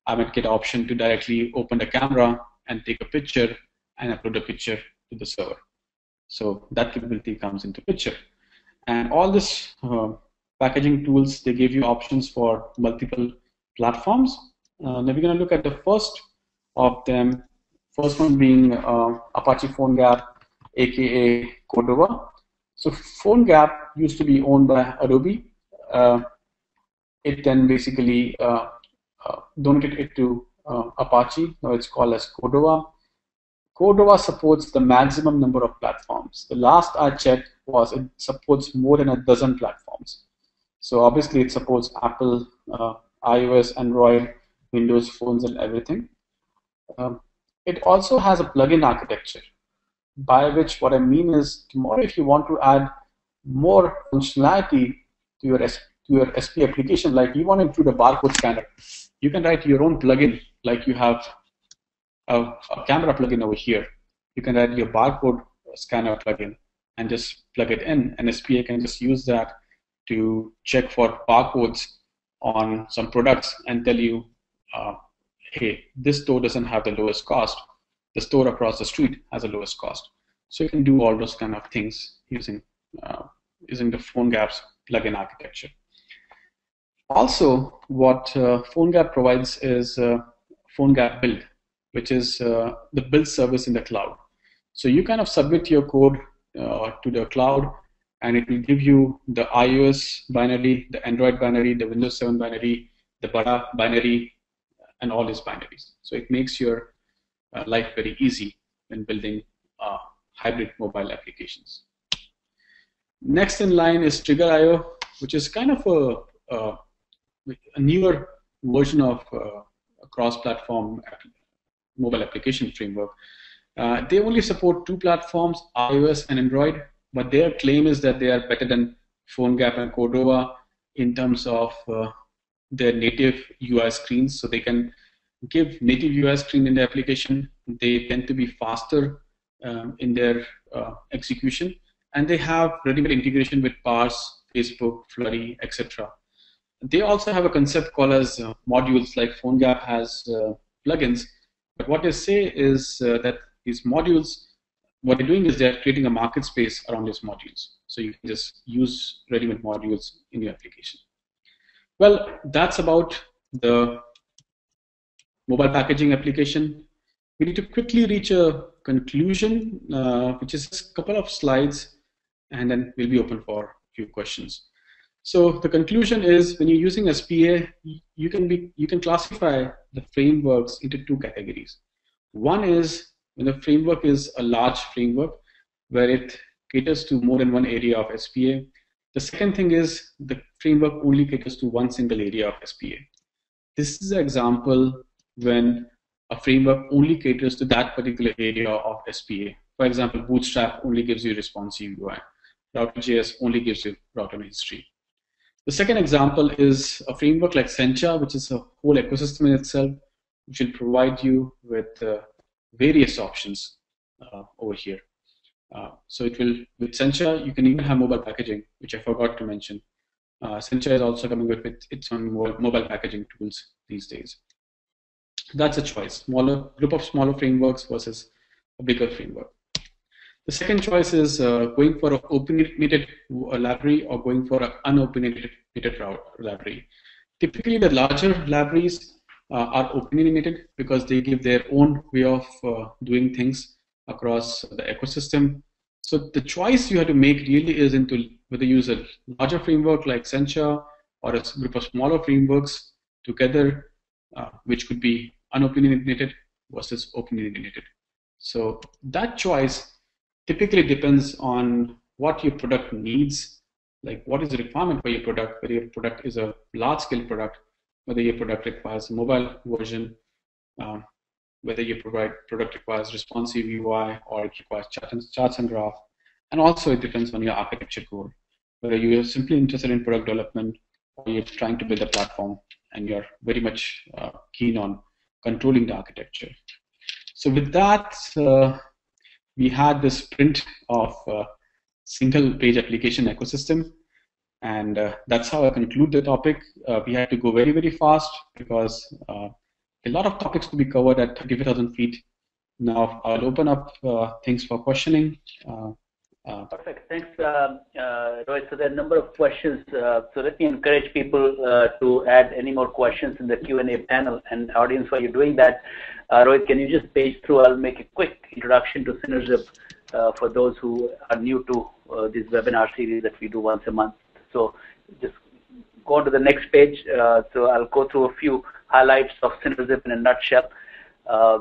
I might get an option to directly open the camera and take a picture and upload a picture to the server. So that capability comes into picture. And all this packaging tools, they give you options for multiple platforms. Now we're going to look at the first of them. First one being Apache PhoneGap, aka Cordova. So PhoneGap used to be owned by Adobe. It then basically donated it to Apache. Now it's called as Cordova. Cordova supports the maximum number of platforms. The last I checked was it supports more than a dozen platforms. So obviously it supports Apple, iOS, Android, Windows phones, and everything. It also has a plugin architecture, by which what I mean is tomorrow if you want to add more functionality to your SP application, like you want to include a barcode scanner, you can write your own plugin, like you have a camera plugin over here. You can write your barcode scanner plugin and just plug it in, and SPA can just use that to check for barcodes on some products and tell you, hey, this store doesn't have the lowest cost. The store across the street has the lowest cost. So you can do all those kind of things using the PhoneGap's plugin architecture. Also, what PhoneGap provides is PhoneGap Build, which is the build service in the cloud. So you kind of submit your code to the cloud, and it will give you the iOS binary, the Android binary, the Windows 7 binary, the Bada binary, and all its binaries. So it makes your life very easy when building hybrid mobile applications. Next in line is Trigger.io, which is kind of a newer version of a cross-platform mobile application framework. They only support 2 platforms, iOS and Android, but their claim is that they are better than PhoneGap and Cordova in terms of their native UI screens. So they can give native UI screen in the application. They tend to be faster in their execution, and they have ready-made integration with Parse, Facebook, Flurry, etc. They also have a concept called as modules, like PhoneGap has plugins. But what they say is that these modules, what they're doing is they're creating a market space around these modules. So you can just use ready-made modules in your application. Well, that's about the mobile packaging application. We need to quickly reach a conclusion, which is a couple of slides, and then we'll be open for a few questions. So the conclusion is, when you're using SPA, you can classify the frameworks into 2 categories. One is when the framework is a large framework where it caters to more than one area of SPA. The second thing is the framework only caters to one single area of SPA. This is an example when a framework only caters to that particular area of SPA. For example, Bootstrap only gives you responsive UI. Router.js only gives you router history. The second example is a framework like Sencha, which is a whole ecosystem in itself, which will provide you with various options over here. So it will, with Sencha, you can even have mobile packaging, which I forgot to mention. Sencha is also coming with its own mobile packaging tools these days. That's a choice, group of smaller frameworks versus a bigger framework. The second choice is going for an opinionated library or going for an unopinionated library. Typically, the larger libraries are opinionated because they give their own way of doing things across the ecosystem. So the choice you have to make really is into whether you use a larger framework like Sencha or a group of smaller frameworks together, which could be unopinionated versus opinionated. So that choice typically depends on what your product needs, like what is the requirement for your product, whether your product is a large-scale product, whether your product requires a mobile version, whether your product requires responsive UI or it requires charts and graph. And also it depends on your architecture goal, whether you're simply interested in product development or you're trying to build a platform and you're very much keen on controlling the architecture. So with that, we had this sprint of single page application ecosystem, and that's how I conclude the topic. We had to go very, very fast because a lot of topics to be covered at 35,000 feet. Now I'll open up things for questioning. Perfect. Thanks, Rohit. So there are a number of questions. So let me encourage people to add any more questions in the Q&A panel. And audience, while you're doing that, Rohit, can you just page through? I'll make a quick introduction to Synerzip for those who are new to this webinar series that we do once a month. So just go on to the next page. So I'll go through a few highlights of Synerzip in a nutshell.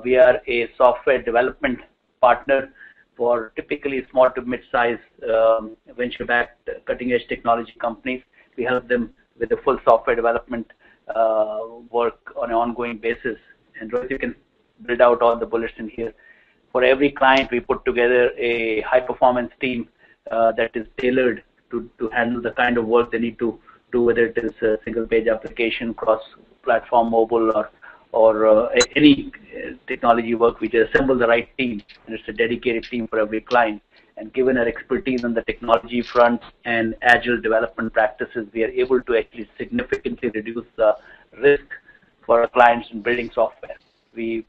We are a software development partner for typically small to mid-size venture-backed cutting-edge technology companies. We help them with the full software development work on an ongoing basis. And Rohit, you can build out all the bullets in here. For every client, we put together a high-performance team that is tailored to handle the kind of work they need to do, whether it is a single-page application, cross-platform mobile, or any technology work. We just assemble the right team, and it's a dedicated team for every client. And given our expertise on the technology front and agile development practices, we are able to actually significantly reduce the risk for our clients in building software. We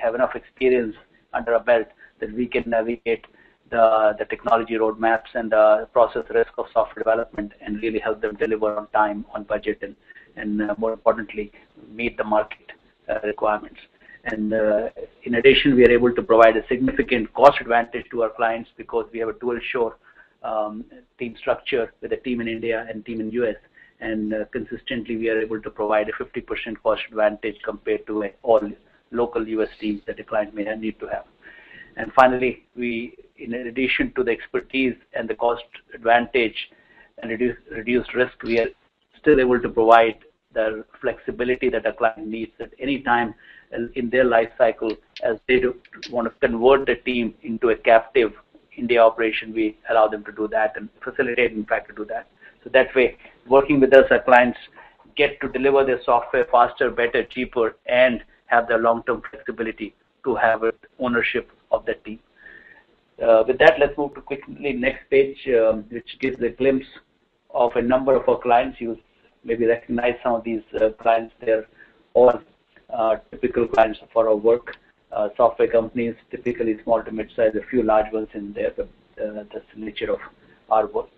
have enough experience under our belt that we can navigate the technology roadmaps and the process risk of software development and really help them deliver on time, on budget, and and more importantly, meet the market requirements. And in addition, we are able to provide a significant cost advantage to our clients because we have a dual shore team structure with a team in India and team in US. And consistently, we are able to provide a 50% cost advantage compared to all local US teams that a client may need to have. And finally, we, in addition to the expertise and the cost advantage and reduced risk, we are still able to provide the flexibility that a client needs at any time in their life cycle. As they want to convert the team into a captive India operation, we allow them to do that and facilitate, in fact, to do that. So that way, working with us, our clients get to deliver their software faster, better, cheaper, and have the long-term flexibility to have ownership of the team. With that, let's move to quickly next page, which gives a glimpse of a number of our clients. You maybe recognize some of these clients. They're all typical clients for our work. Software companies, typically small to mid-size, a few large ones in there, but that's the nature of our work.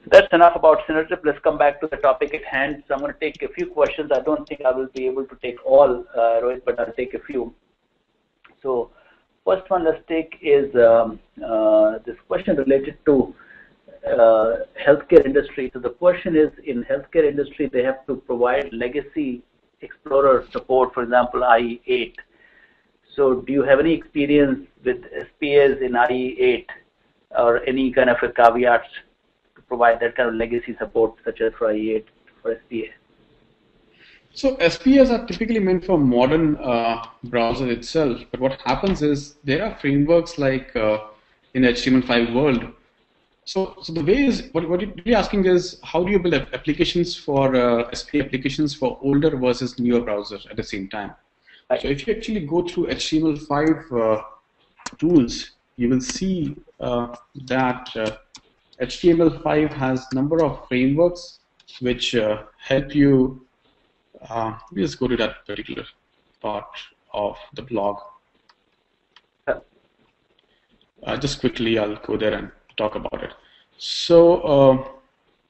So that's enough about Synerzip. Let's come back to the topic at hand. So I'm going to take a few questions. I don't think I will be able to take all, Rohit, but I'll take a few. So first one let's take is this question related to healthcare industry. So the question is, in healthcare industry, they have to provide legacy Explorer support, for example, IE8. So do you have any experience with SPAs in IE8 or any kind of a caveats to provide that kind of legacy support, such as for IE8 for SPA? So SPAs are typically meant for modern browser itself, but what happens is there are frameworks like in the HTML5 world. So the way is, what you're really asking is, how do you build applications for SPA applications for older versus newer browsers at the same time? Right. So if you actually go through HTML5 tools, you will see that HTML5 has a number of frameworks which help you. We just go to that particular part of the blog. Just quickly, I'll go there and talk about it. So,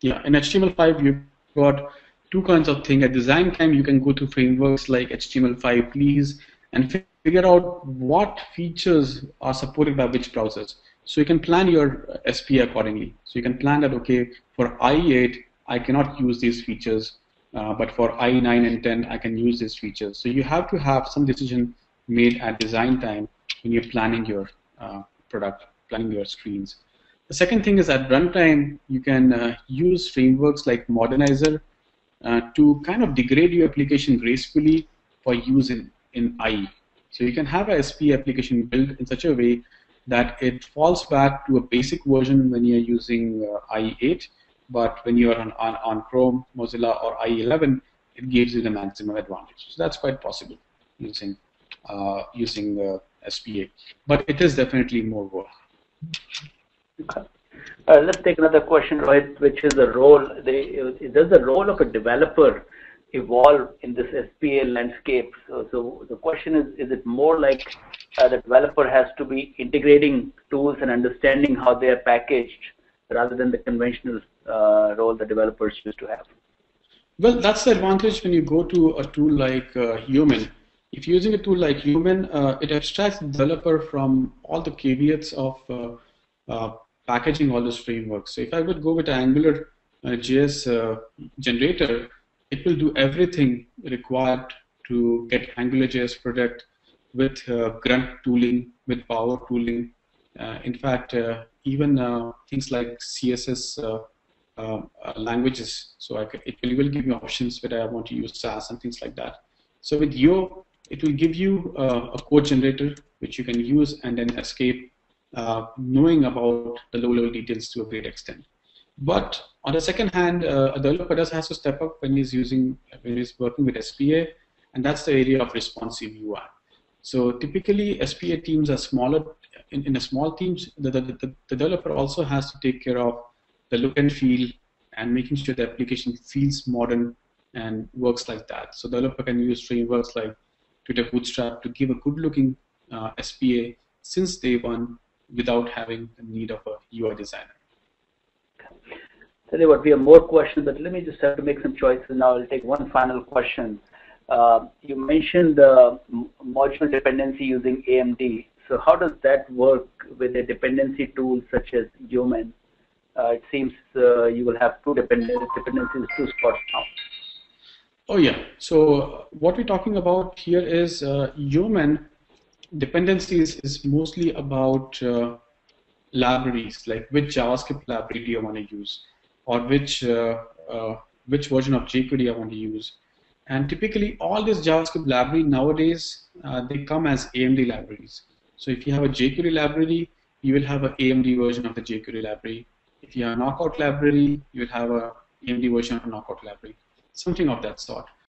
yeah, in HTML5, you've got two kinds of things. At design time, you can go to frameworks like HTML5 Please and figure out what features are supported by which browsers. So you can plan your SPA accordingly. So you can plan that, okay, for IE8, I cannot use these features. But for IE9 and 10, I can use these features. So you have to have some decision made at design time when you're planning your product, planning your screens. The second thing is at runtime, you can use frameworks like Modernizer to kind of degrade your application gracefully for use in IE. So you can have a SPA application built in such a way that it falls back to a basic version when you're using IE8. But when you are on Chrome, Mozilla, or IE11, it gives you the maximum advantage. So that's quite possible using SPA. But it is definitely more work. Okay. Let's take another question, Rohit, which is the role. Does the role of a developer evolve in this SPA landscape? So the question is it more like the developer has to be integrating tools and understanding how they are packaged rather than the conventional role the developers used to have? Well, that's the advantage when you go to a tool like Yeoman. If you're using a tool like Yeoman, it abstracts the developer from all the caveats of packaging all those frameworks. So if I would go with Angular JS generator, it will do everything required to get Angular JS product with grunt tooling, with power tooling. In fact, even things like CSS languages. So it will give me options whether I want to use Sass and things like that. So with Yo, it will give you a code generator which you can use and then escape knowing about the low-level details to a great extent. But on the second hand, a developer does has to step up when he's working with SPA, and that's the area of responsive UI. So typically, SPA teams are smaller. In a small teams, the developer also has to take care of the look and feel and making sure the application feels modern and works like that. So the developer can use frameworks like Twitter Bootstrap to give a good-looking SPA since day one without having the need of a UI designer. Tell you what, we have more questions, but let me just have to make some choices now. I'll take one final question. You mentioned module dependency using AMD. So how does that work with a dependency tool such as Yeoman? It seems you will have two dependencies, two spots now. Oh yeah. So what we're talking about here is Yeoman dependencies is mostly about libraries, like which JavaScript library do you want to use, or which version of jQuery I want to use. And typically, all this JavaScript library nowadays they come as AMD libraries. So if you have a jQuery library, you will have an AMD version of the jQuery library. If you have a knockout library, you will have a AMD version of a knockout library, something of that sort.